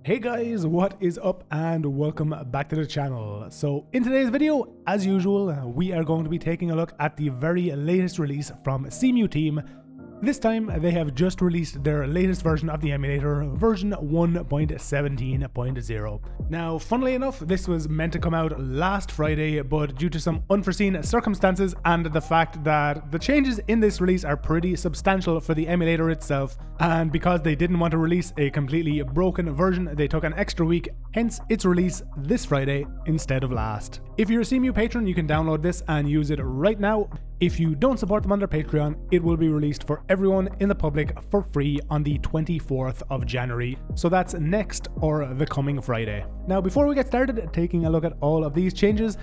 Hey guys, what is up and welcome back to the channel. So in today's video, as usual, we are going to be taking a look at the very latest release from Cemu team. This time they have just released their latest version of the emulator, version 1.17.0. Now, funnily enough, this was meant to come out last Friday, but due to some unforeseen circumstances and the fact that the changes in this release are pretty substantial for the emulator itself, and because they didn't want to release a completely broken version, they took an extra week, hence its release this Friday instead of last. If you're a Cemu patron, you can download this and use it right now. If you don't support them on their Patreon, it will be released for everyone in the public for free on the 24th of January. So that's next or the coming Friday. Now, before we get started taking a look at all of these changes,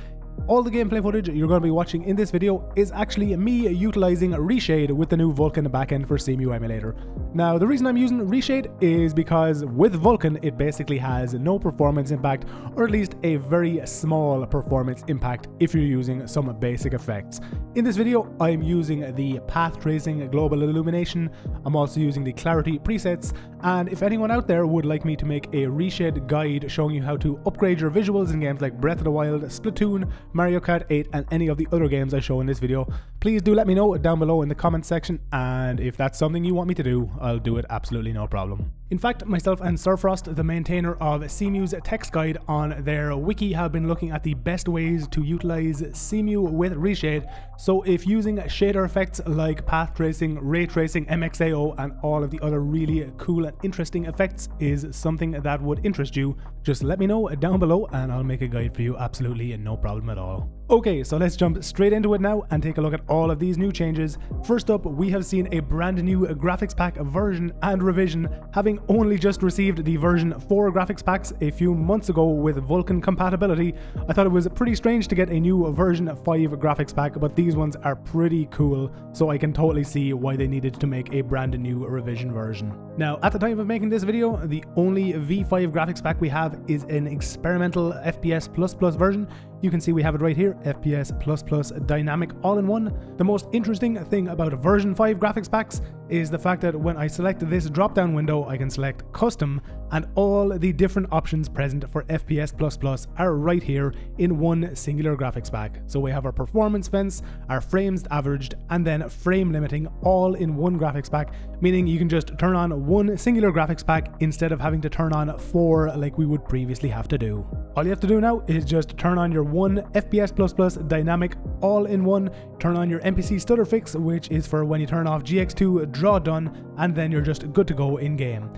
all the gameplay footage you're going to be watching in this video is actually me utilizing Reshade with the new Vulcan backend for Cemu emulator. Now, the reason I'm using Reshade is because with Vulcan it basically has no performance impact, or at least a very small performance impact if you're using some basic effects. In this video I'm using the path tracing global illumination, I'm also using the clarity presets, and if anyone out there would like me to make a Reshade guide showing you how to upgrade your visuals in games like Breath of the Wild, Splatoon, Mario Kart 8 and any of the other games I show in this video, please do let me know down below in the comment section, and if that's something you want me to do, I'll do it absolutely no problem. In fact, myself and Surfrost, the maintainer of Cemu's text guide on their wiki, have been looking at the best ways to utilize Cemu with Reshade. So if using shader effects like path tracing, ray tracing, MXAO and all of the other really cool and interesting effects is something that would interest you, just let me know down below and I'll make a guide for you absolutely no problem at all. Okay, so let's jump straight into it now and take a look at all of these new changes. First up, we have seen a brand new graphics pack version and revision, having only just received the version 4 graphics packs a few months ago with Vulcan compatibility. I thought it was pretty strange to get a new version 5 graphics pack, but these ones are pretty cool, so I can totally see why they needed to make a brand new revision version. Now, at the time of making this video, the only V5 graphics pack we have is an experimental FPS++ version. You can see we have it right here, FPS++ Dynamic All-in-One. The most interesting thing about version 5 graphics packs is the fact that when I select this drop-down window, I can select Custom, and all the different options present for FPS++ are right here in one singular graphics pack. So we have our performance fence, our frames averaged, and then frame limiting all in one graphics pack, meaning you can just turn on one singular graphics pack instead of having to turn on 4 like we would previously have to do. All you have to do now is just turn on your one FPS++ dynamic all-in-one, turn on your NPC stutter fix, which is for when you turn off GX2 draw done, and then you're just good to go in game.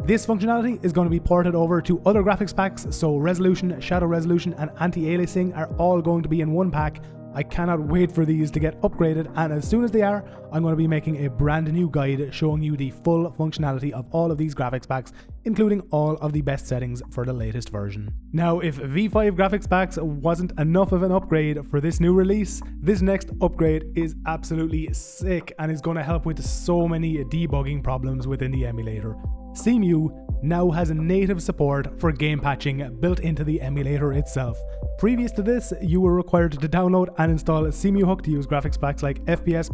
This functionality is going to be ported over to other graphics packs, so resolution, shadow resolution and anti-aliasing are all going to be in one pack. I cannot wait for these to get upgraded, and as soon as they are, I'm going to be making a brand new guide showing you the full functionality of all of these graphics packs, including all of the best settings for the latest version. Now, if V5 graphics packs wasn't enough of an upgrade for this new release, this next upgrade is absolutely sick and is going to help with so many debugging problems within the emulator. Cemu now has native support for game patching built into the emulator itself. Previous to this, you were required to download and install Cemu Hook to use graphics packs like FPS++,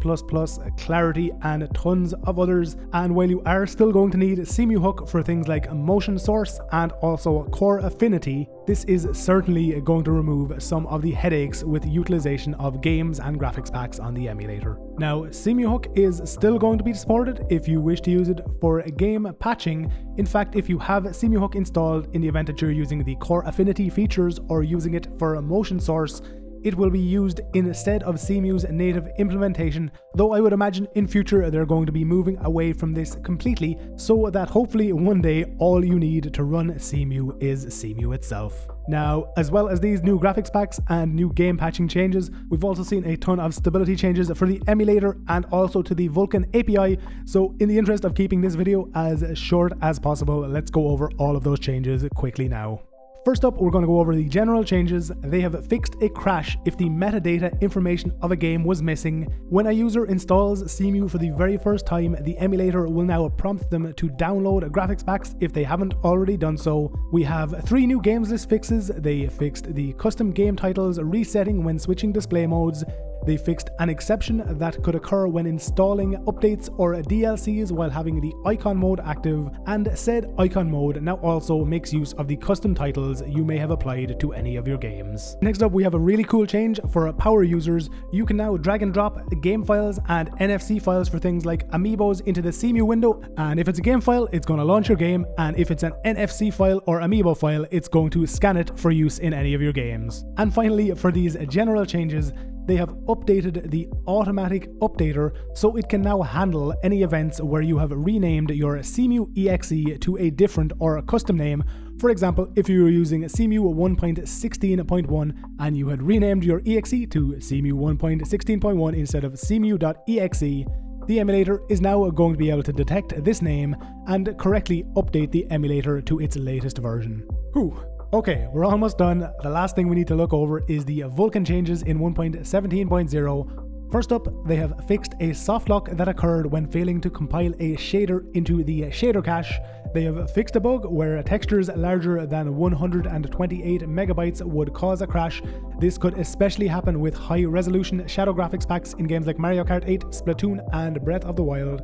Clarity and tons of others, and while you are still going to need Cemu Hook for things like Motion Source and also Core Affinity, this is certainly going to remove some of the headaches with utilization of games and graphics packs on the emulator. Now, Cemu Hook is still going to be supported if you wish to use it for game patching. In fact, if you have Cemu Hook installed in the event that you're using the Core Affinity features or using it for a Motion Source, it will be used instead of Cemu's native implementation, though I would imagine in future they're going to be moving away from this completely, so that hopefully one day all you need to run Cemu is Cemu itself. Now, as well as these new graphics packs and new game patching changes, we've also seen a ton of stability changes for the emulator and also to the Vulcan API, so in the interest of keeping this video as short as possible, let's go over all of those changes quickly now. First up, we're going to go over the general changes. They have fixed a crash if the metadata information of a game was missing. When a user installs Cemu for the very first time, the emulator will now prompt them to download graphics packs if they haven't already done so. We have 3 new games list fixes. They fixed the custom game titles resetting when switching display modes. They fixed an exception that could occur when installing updates or DLCs while having the icon mode active, and said icon mode now also makes use of the custom titles you may have applied to any of your games. Next up, we have a really cool change for power users. You can now drag and drop game files and NFC files for things like amiibos into the Cemu window, and if it's a game file, it's going to launch your game, and if it's an NFC file or amiibo file, it's going to scan it for use in any of your games. And finally, for these general changes, they have updated the automatic updater so it can now handle any events where you have renamed your Cemu exe to a different or a custom name. For example, if you were using Cemu 1.16.0 and you had renamed your exe to Cemu 1.16.1 instead of Cemu.exe, the emulator is now going to be able to detect this name and correctly update the emulator to its latest version. Whew. Okay, we're almost done. The last thing we need to look over is the Vulcan changes in 1.17.0. First up, they have fixed a softlock that occurred when failing to compile a shader into the shader cache. They have fixed a bug where textures larger than 128 megabytes would cause a crash. This could especially happen with high-resolution shadow graphics packs in games like Mario Kart 8, Splatoon, and Breath of the Wild.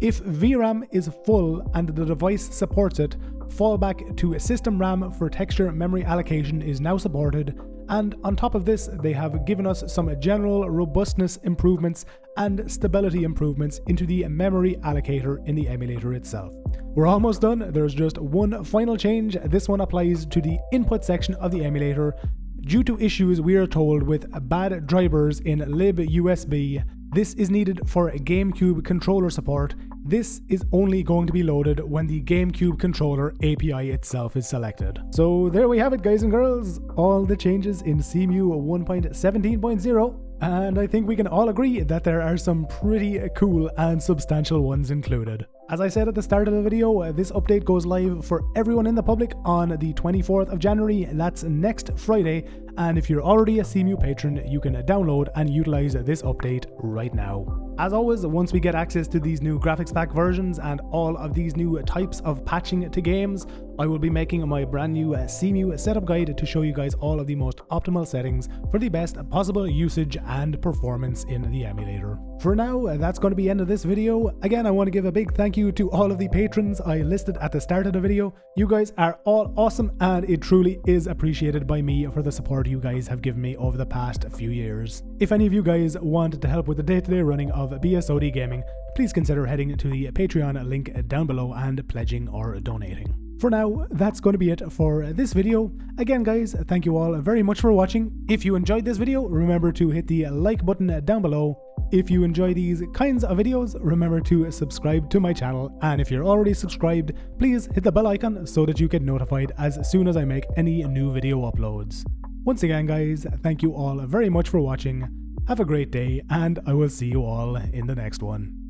If VRAM is full and the device supports it, fallback to system RAM for texture memory allocation is now supported, and on top of this, they have given us some general robustness improvements and stability improvements into the memory allocator in the emulator itself. We're almost done. There's just one final change. This one applies to the input section of the emulator. Due to issues, we are told, with bad drivers in libUSB, this is needed for GameCube controller support. This is only going to be loaded when the GameCube controller API itself is selected. So there we have it, guys and girls, all the changes in Cemu 1.17.0. And I think we can all agree that there are some pretty cool and substantial ones included. As I said at the start of the video, this update goes live for everyone in the public on the 24th of January, that's next Friday, and if you're already a Cemu patron, you can download and utilize this update right now. As always, once we get access to these new graphics pack versions and all of these new types of patching to games, I will be making my brand new Cemu setup guide to show you guys all of the most optimal settings for the best possible usage and performance in the emulator. For now, that's going to be the end of this video. Again, I want to give a big thank you to all of the patrons I listed at the start of the video. You guys are all awesome, and it truly is appreciated by me for the support you guys have given me over the past few years. If any of you guys want to help with the day-to-day running of BSOD Gaming, please consider heading to the Patreon link down below and pledging or donating. For now, that's going to be it for this video. Again, guys, thank you all very much for watching. If you enjoyed this video, remember to hit the like button down below. If you enjoy these kinds of videos, remember to subscribe to my channel, and if you're already subscribed, please hit the bell icon so that you get notified as soon as I make any new video uploads. Once again, guys, thank you all very much for watching. Have a great day, and I will see you all in the next one.